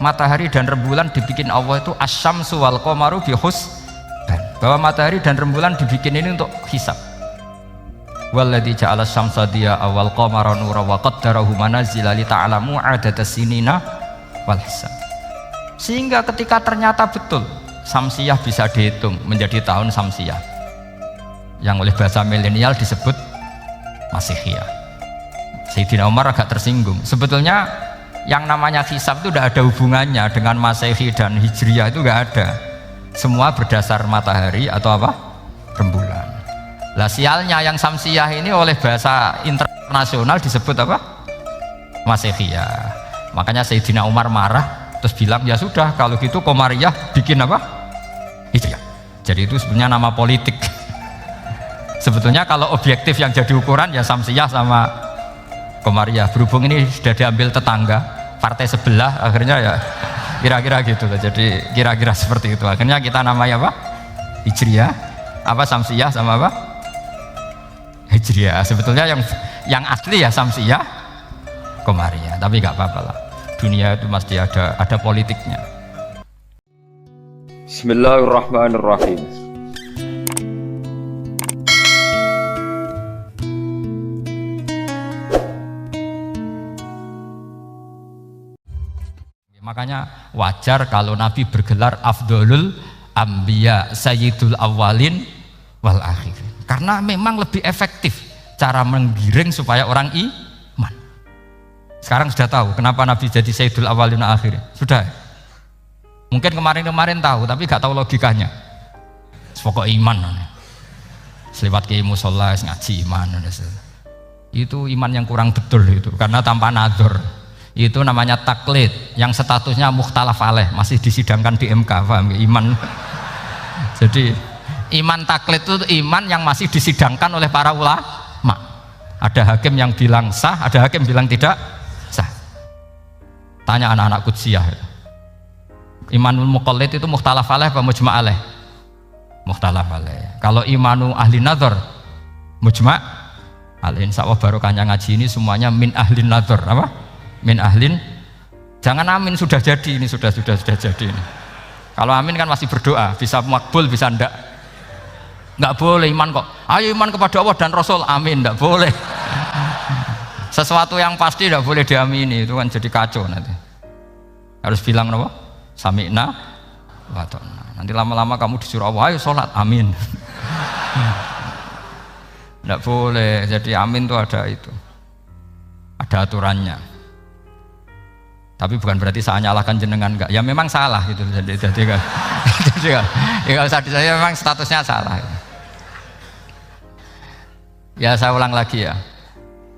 matahari dan rembulan dibikin Allah itu asyamsu wal qamaru bihusban, bahwa matahari dan rembulan dibikin ini untuk hisab. Walladzi ja'ala syamsa diya'a wal qamara nuran wa qaddarahu manazila li ta'lamu 'adadas sinina wal hisab. Sehingga ketika ternyata betul Samsiyah bisa dihitung menjadi tahun Samsiyah yang oleh bahasa milenial disebut Masihiyah. Sayyidina Umar agak tersinggung. Sebetulnya yang namanya hisab itu tidak ada hubungannya dengan Masehi dan Hijriyah, itu tidak ada. Semua berdasar matahari atau apa? Rembulan. Lah sialnya yang Samsiyah ini oleh bahasa internasional disebut apa? Masehiyah. Makanya Sayyidina Umar marah terus bilang, ya sudah kalau gitu Qamariyah bikin apa? Hijriyah. Jadi itu sebenarnya nama politik. Sebetulnya kalau objektif yang jadi ukuran ya Samsiyah sama Qamariyah. Berhubung ini sudah diambil tetangga partai sebelah, akhirnya ya kira-kira gitu. Jadi kira-kira seperti itu. Akhirnya kita namanya apa? Hijriyah, apa Samsiyah sama apa? Hijriyah. Sebetulnya yang asli ya Samsiyah, Qamariyah. Tapi nggak apa-apa lah. Dunia itu mesti ada politiknya. Bismillahirrahmanirrahim. Makanya wajar kalau Nabi bergelar Afdholul Anbiya Sayyidul Awwalin wal Akhirin, karena memang lebih efektif cara menggiring supaya orang iman. Sekarang sudah tahu kenapa Nabi jadi Sayyidul Awwalin wal Akhirin? Sudah? Mungkin kemarin-kemarin tahu tapi gak tahu logikanya. Pokok iman selewat ke musola ngaji iman, itu iman yang kurang betul itu, karena tanpa nadzor. Itu namanya taklid yang statusnya mukhtalaf alaih, masih disidangkan di MK, paham ya? Iman. Jadi iman taklid itu iman yang masih disidangkan oleh para ulama. Ada hakim yang bilang sah, ada hakim bilang tidak sah. Tanya anak-anak Qudsiyah. Imanul muqallid itu mukhtalaf alaih apa mujma' alaih? Mukhtalaf alaih. Kalau imanu ahli nadzar mujma' alaih. Insyaallah barokahnya ngaji ini semuanya min ahli nadzar, apa? Min ahlin, jangan amin sudah jadi, ini sudah jadi ini. Kalau amin kan masih berdoa, bisa makbul bisa ndak boleh iman kok. Ayo iman kepada Allah dan Rasul, amin, ndak boleh. Sesuatu yang pasti ndak boleh diamini, itu kan jadi kacau nanti. Harus bilang apa? Sami'na wa ta'na. Nanti lama-lama kamu disuruh Allah, ayo sholat, amin. Ndak boleh, jadi amin itu ada aturannya. Tapi bukan berarti saya nyalahkan jenengan, enggak. Ya memang salah gitu. Jadi kan. Ya enggak usah disayang, memang statusnya salah. Ya saya ulang lagi ya.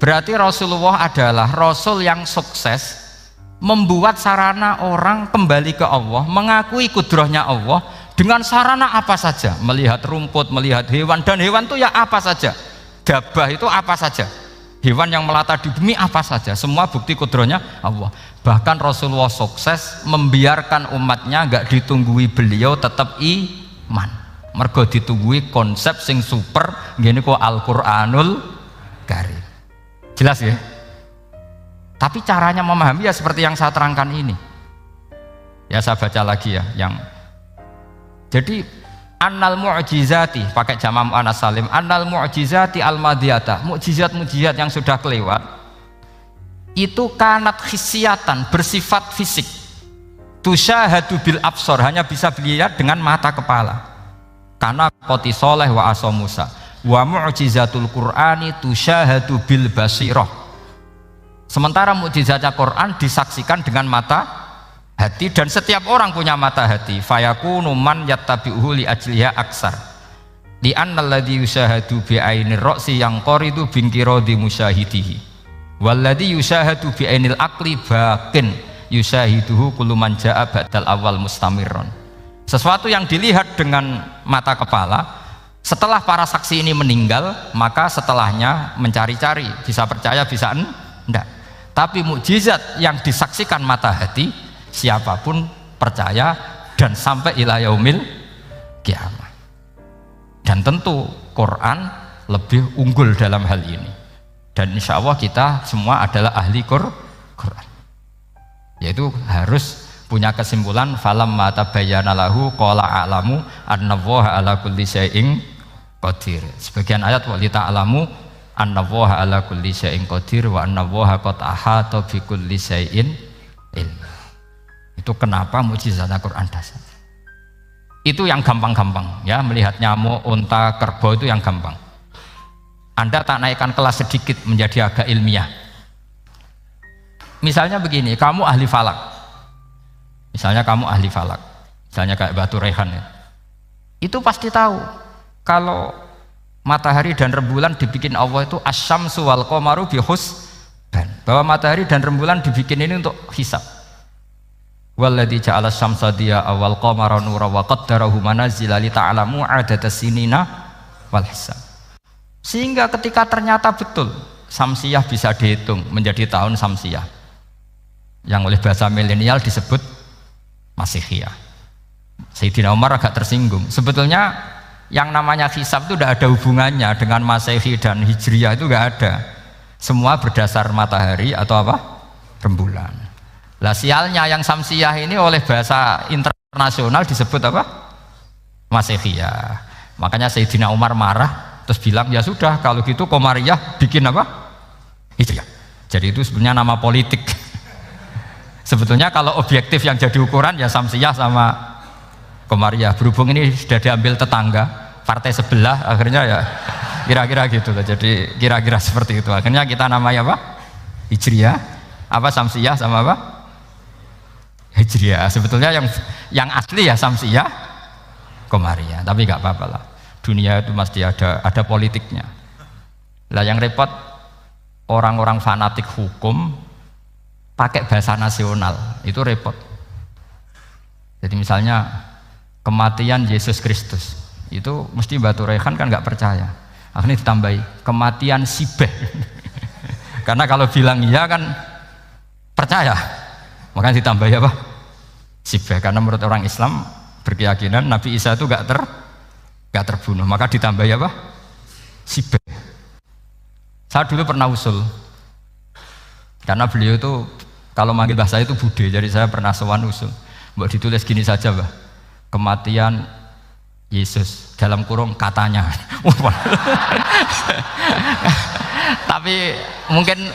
Berarti Rasulullah adalah Rasul yang sukses membuat sarana orang kembali ke Allah, mengakui kudrahnya Allah dengan sarana apa saja. Melihat rumput, melihat hewan, dan hewan itu ya apa saja. Dabah itu apa saja. Hewan yang melata di bumi apa saja, semua bukti kudrahnya Allah. Bahkan Rasulullah sukses membiarkan umatnya nggak ditunggui beliau tetap iman. Mergo ditunggui konsep sing super gini kok Al-Qur'anul Karim. Jelas ya? Tapi caranya memahami ya seperti yang saya terangkan ini. Ya saya baca lagi ya yang jadi annal mu'jizati pakai jama' mu'annas salim, annal mu'jizati al-madiyata, mukjizat-mukjizat yang sudah kelewat itu kanat khisyatan, bersifat fisik, tusyahadu bil absor, hanya bisa dilihat dengan mata kepala, karena qoti soleh wa aso Musa, wa mu'jizatul Qur'ani tusyahadu bil basirah. Sementara mukjizatnya Quran disaksikan dengan mata hati, dan setiap orang punya mata hati. Fayakunu man yattabi'uhu li ajliha aksar li annal ladzi yusyahadu bi ainir ra'si yang qaridu bingkiradi musyahidihi walladzi yusyahadu bi ainil aqli baqin yusyahiduhu kullu man jaa ba'dal awal mustamirron. Sesuatu yang dilihat dengan mata kepala, setelah para saksi ini meninggal, maka setelahnya mencari-cari, bisa percaya bisa enggak. Tapi mukjizat yang disaksikan mata hati, siapapun percaya dan sampai ila yaumil kiamat. Dan tentu Quran lebih unggul dalam hal ini. Dan insya Allah kita semua adalah ahli Quran. Yaitu harus punya kesimpulan falamma tabayyana lahu qala a'lamu annallaha ala kulli syai'in qadir. Sebagian ayat wa lita'lamu annallaha ala kulli syai'in qadir wa annallaha qad ahata bi kulli syai'in ilma. Itu kenapa mukjizat Al-Qur'an dasar. Itu yang gampang-gampang ya, melihat nyamuk, unta, kerbau itu yang gampang. Anda tak naikkan kelas sedikit menjadi agak ilmiah. Misalnya begini, kamu ahli falak. Misalnya kamu ahli falak. Misalnya kayak Batu Rehan ya. Itu pasti tahu kalau matahari dan rembulan dibikin Allah itu asyamsu wal qamaru bihusban. Bahwa matahari dan rembulan dibikin ini untuk hisab. Walladzi ja'ala syamsa diya'a wal qamara nura wa qaddarahu manazila li ta'lamu 'adadas sinina wal hisab. Sehingga ketika ternyata betul Samsiyah bisa dihitung menjadi tahun Samsiyah yang oleh bahasa milenial disebut Masihiyah. Sayyidina Umar agak tersinggung. Sebetulnya yang namanya hisab itu tidak ada hubungannya dengan Masehi dan Hijriyah, itu tidak ada. Semua berdasar matahari atau apa? Rembulan. Lah sialnya yang Samsiyah ini oleh bahasa internasional disebut apa? Masihiyah. Makanya Sayyidina Umar marah terus bilang ya sudah kalau gitu Qamariyah bikin apa? Hijriyah. Jadi itu sebenarnya nama politik. Sebetulnya kalau objektif yang jadi ukuran ya Samsiyah sama Qamariyah. Berhubung ini sudah diambil tetangga partai sebelah, akhirnya ya kira-kira gitu lah. Jadi kira-kira seperti itu. Akhirnya kita namanya apa? Hijriyah. Apa Samsiyah sama apa? Hijriyah. Sebetulnya yang asli ya Samsiyah, Qamariyah. Tapi nggak apa-apa lah. Dunia itu mesti ada politiknya. Lah yang repot orang-orang fanatik hukum pakai bahasa nasional itu repot. Jadi misalnya kematian Yesus Kristus itu mesti Batu Rehan kan nggak percaya. Akhirnya ditambahi kematian Sibeh. Karena kalau bilang iya kan percaya. Makanya ditambahi apa? Sibeh. Karena menurut orang Islam berkeyakinan Nabi Isa itu nggak terbunuh, maka ditambahi apa? Sibeh. Saya dulu pernah usul, karena beliau itu kalau manggil bahasa itu Bude, jadi saya pernah sowan usul. Mbok ditulis gini saja, Mbah. Kematian Yesus dalam kurung katanya. Tapi mungkin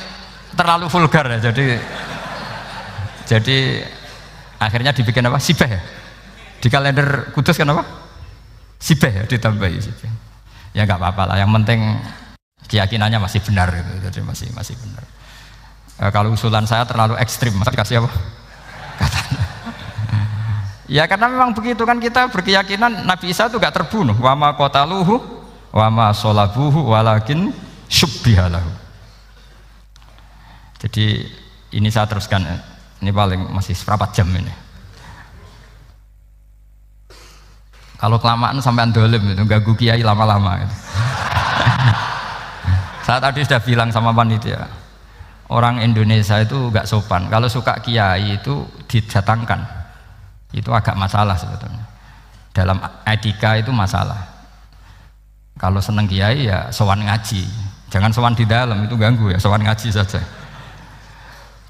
terlalu vulgar ya, jadi akhirnya dibikin apa? Sibeh ya? Di kalender Kudus kan apa? Sibeh ya, ditambahi Sibeh. Ya nggak apa-apa lah, yang penting keyakinannya masih benar gitu. Jadi masih benar. Kalau usulan saya terlalu ekstrim, masa dikasih apa? Katanya. Ya karena memang begitu kan, kita berkeyakinan Nabi Isa itu gak terbunuh. Wa ma qataluhu wa ma sholabuhu walakin syubbihalahu. Jadi ini saya teruskan, ini paling masih seperempat jam ini. Kalau kelamaan sampai dolim itu ganggu kiai lama-lama gitu. Saya tadi sudah bilang sama panitia, orang Indonesia itu gak sopan. Kalau suka kiai itu didatangkan, itu agak masalah sebetulnya. Dalam etika itu masalah. Kalau seneng kiai ya sowan ngaji, jangan sowan di dalam, itu ganggu ya, sowan ngaji saja.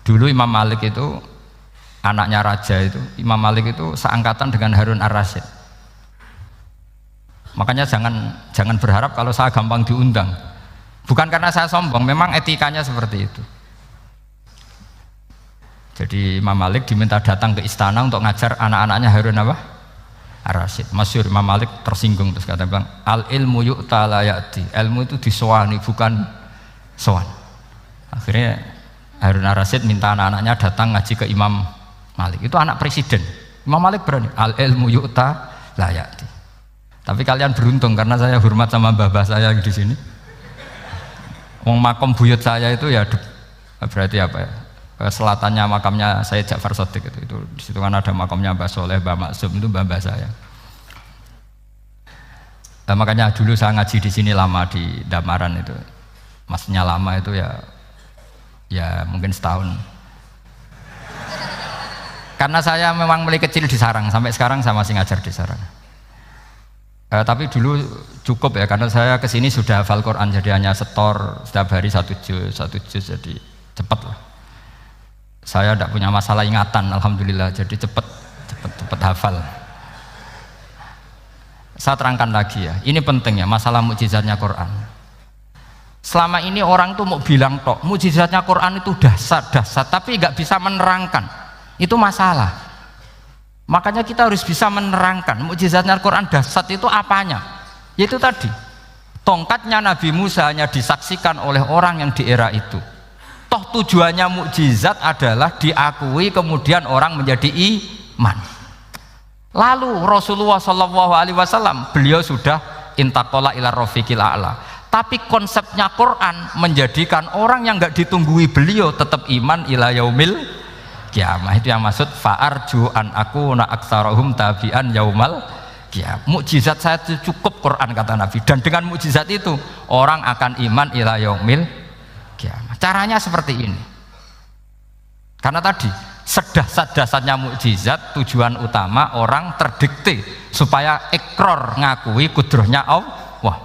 Dulu Imam Malik itu anaknya raja itu, Imam Malik itu seangkatan dengan Harun Ar-Rasyid. Makanya jangan berharap kalau saya gampang diundang. Bukan karena saya sombong, memang etikanya seperti itu. Jadi Imam Malik diminta datang ke istana untuk ngajar anak-anaknya Harun apa? Ar-Rasyid. Masyhur Imam Malik tersinggung terus kata bilang, al ilmu yu'ta la ya'ti. Ilmu itu disowani bukan sowan. Akhirnya Harun Ar-Rasyid minta anak-anaknya datang ngaji ke Imam Malik. Itu anak presiden. Imam Malik berani, al ilmu yu'ta la ya'ti. Tapi kalian beruntung karena saya hormat sama mbah-mbah saya di sini. Wong makom buyut saya itu ya berarti apa ya? Selatannya makamnya saya Ja'far Shadiq itu di situ kan ada makamnya Mbah Soleh, Mbah Maksum, itu mbah-mbah saya. Nah, makanya dulu saya ngaji di sini lama di Damaran itu. Maksudnya lama itu ya mungkin setahun. Karena saya memang mulai kecil di Sarang, sampai sekarang saya masih ngajar di Sarang. Tapi dulu cukup ya, karena saya kesini sudah hafal Quran, jadi hanya setor setiap hari satu juz jadi cepat lah. Saya tidak punya masalah ingatan, alhamdulillah, jadi cepet hafal. Saya terangkan lagi ya, ini penting ya, masalah mukjizatnya Quran. Selama ini orang tuh mau bilang tok, mukjizatnya Quran itu dahsyat, tapi nggak bisa menerangkan. Itu masalah. Makanya kita harus bisa menerangkan mukjizatnya Quran dahsyat itu apanya. Yaitu tadi, tongkatnya Nabi Musa hanya disaksikan oleh orang yang di era itu. Toh tujuannya mukjizat adalah diakui kemudian orang menjadi iman. Lalu Rasulullah SAW beliau sudah intaqala ila rafiqil a'la. Tapi konsepnya Quran menjadikan orang yang nggak ditunggui beliau tetap iman ila yaumil kiamah. Itu yang maksud fa'arju an akuna aktsarahum tabi'an yaumal kiamah. Mukjizat saya itu cukup Quran kata Nabi, dan dengan mukjizat itu orang akan iman ila yaumil kiamah. Caranya seperti ini. Karena tadi sedahsyat-dahsyatnya mukjizat tujuan utama orang terdikte supaya ikrar ngakui kudrohnya Allah.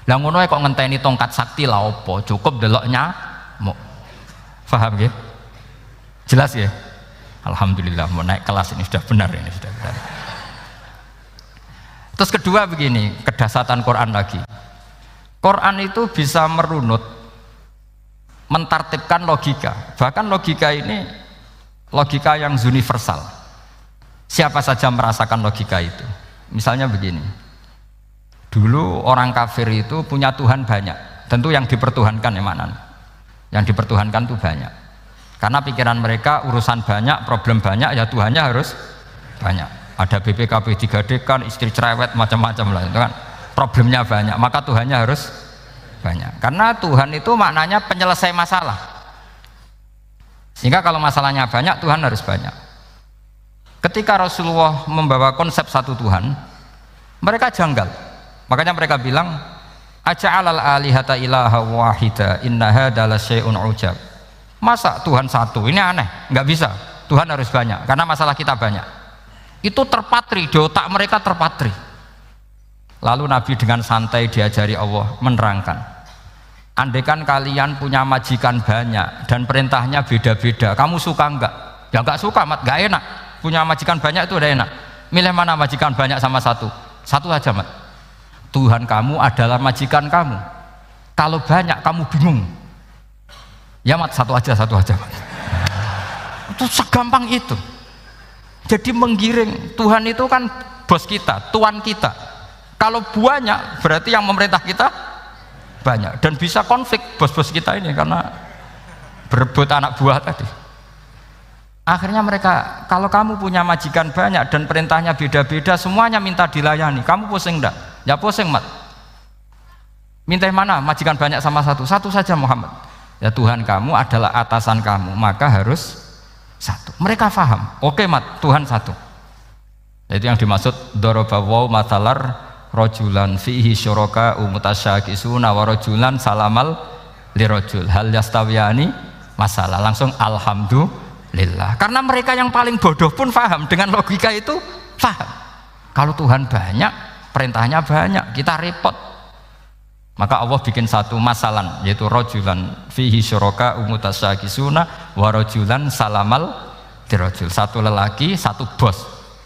Lah ngono kok ngenteni tongkat sakti lah opo? Cukup deloknya mau. Paham ya? Jelas ya? Alhamdulillah mau naik kelas ini sudah benar ini sudah benar. Terus kedua begini, kedahsyatan Quran lagi. Quran itu bisa merunut, mentartibkan logika. Bahkan logika ini logika yang universal. Siapa saja merasakan logika itu. Misalnya begini. Dulu orang kafir itu punya Tuhan banyak. Tentu yang dipertuhankan yang mana? Yang dipertuhankan itu banyak. Karena pikiran mereka urusan banyak, problem banyak, ya Tuhannya harus banyak. Ada BPKB 3D kan, istri cerewet macam-macam lah itu kan. Problemnya banyak, maka Tuhannya harus banyak. Karena Tuhan itu maknanya penyelesai masalah. Sehingga kalau masalahnya banyak, Tuhan harus banyak. Ketika Rasulullah membawa konsep satu Tuhan, mereka janggal. Makanya mereka bilang, aja'alal alihata ilaha wahida inna hadza lasyai'un ujab. Masa Tuhan satu? Ini aneh, nggak bisa. Tuhan harus banyak, karena masalah kita banyak. Itu terpatri, di otak mereka terpatri. Lalu Nabi dengan santai diajari Allah menerangkan, andaikan kalian punya majikan banyak dan perintahnya beda-beda, kamu suka enggak? Ya enggak suka, mat, enggak enak. Punya majikan banyak itu udah enak. Milih mana majikan banyak sama satu? Satu aja, mat. Tuhan kamu adalah majikan kamu. Kalau banyak kamu bingung. Ya mat, satu aja mat. Itu segampang itu. Jadi menggiring, Tuhan itu kan bos kita, tuan kita. Kalau banyak berarti yang memerintah kita banyak, dan bisa konflik bos-bos kita ini karena berebut anak buah tadi. Akhirnya mereka, kalau kamu punya majikan banyak dan perintahnya beda-beda, semuanya minta dilayani, kamu pusing enggak? Ya pusing, mat. Minta yang mana? Majikan banyak sama satu? Satu saja Muhammad. Ya Tuhan kamu adalah atasan kamu, maka harus satu. Mereka paham. Oke, mat, Tuhan satu. Itu yang dimaksud dorobawaw matalar rojulan fihi syuraka umutasyakisuna wa rojulan salamal lirojul hal yastawiyani masalah. Langsung alhamdulillah. Karena mereka yang paling bodoh pun paham dengan logika itu, paham. Kalau Tuhan banyak, perintahnya banyak, kita repot. Maka Allah bikin satu masalan, yaitu rojulan fihi syuraka umutasyakisuna wa rojulan salamal dirojul. Satu lelaki, satu bos,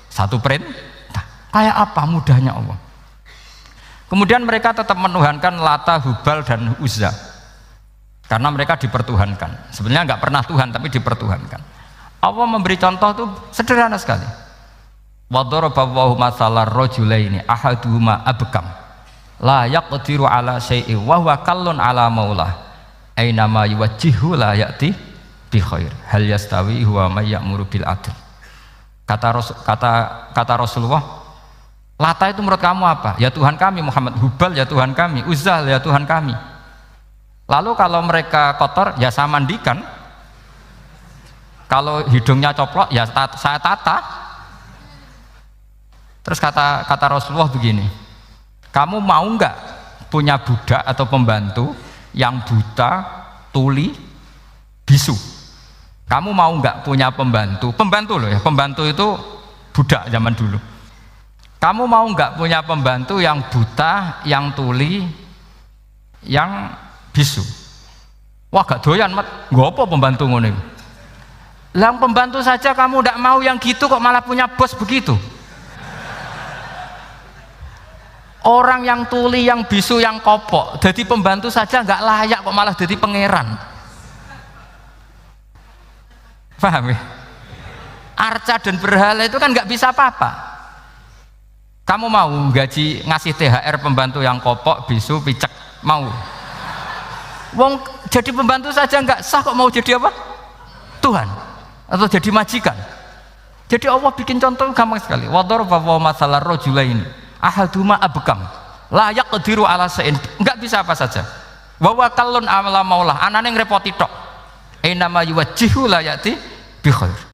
satu perintah. Kayak apa mudahnya Allah. Kemudian mereka tetap menuhankan Lata, Hubal dan Uzza karena mereka dipertuhankan. Sebenarnya nggak pernah Tuhan, tapi dipertuhankan. Allah memberi contoh itu sederhana sekali. Wa daraballahu mathalar rajulaini ahaduhuma abkam la yaqdiru ala syai'in wa huwa kallun ala maulah aina ma yuwajjihu la ya'ti bi khair hal yastawi huwa may ya'muru bil adl. Kata Rasulullah, Lata itu menurut kamu apa? Ya Tuhan kami. Muhammad, Hubal ya Tuhan kami. Uzzah ya Tuhan kami. Lalu kalau mereka kotor ya saya mandikan, kalau hidungnya coplok ya saya tata. Terus kata Rasulullah begini, kamu mau nggak punya budak atau pembantu yang buta, tuli, bisu? Kamu mau nggak punya pembantu loh ya, pembantu itu budak zaman dulu. Kamu mau nggak punya pembantu yang buta, yang tuli, yang bisu? Wah gak doyan, mat. Nggo apa pembantu ngono? Lah pembantu saja kamu tidak mau yang gitu kok malah punya bos begitu. Orang yang tuli, yang bisu, yang kopok, jadi pembantu saja nggak layak kok malah jadi pangeran. Paham ya? Arca dan berhala itu kan nggak bisa apa-apa. Kamu mau gaji ngasih THR pembantu yang kopok, bisu, picek, mau? Wong jadi pembantu saja nggak sah kok mau jadi apa? Tuhan atau jadi majikan. Jadi Allah bikin contoh gampang sekali. Wadharaba masalah rajulaini ahaduma abkam la yaqdiru ala shay'in, nggak bisa apa saja. Wa wakallun ala maulah, anane ngrepoti tok. Ainama yuwajjihu la yati bi khair.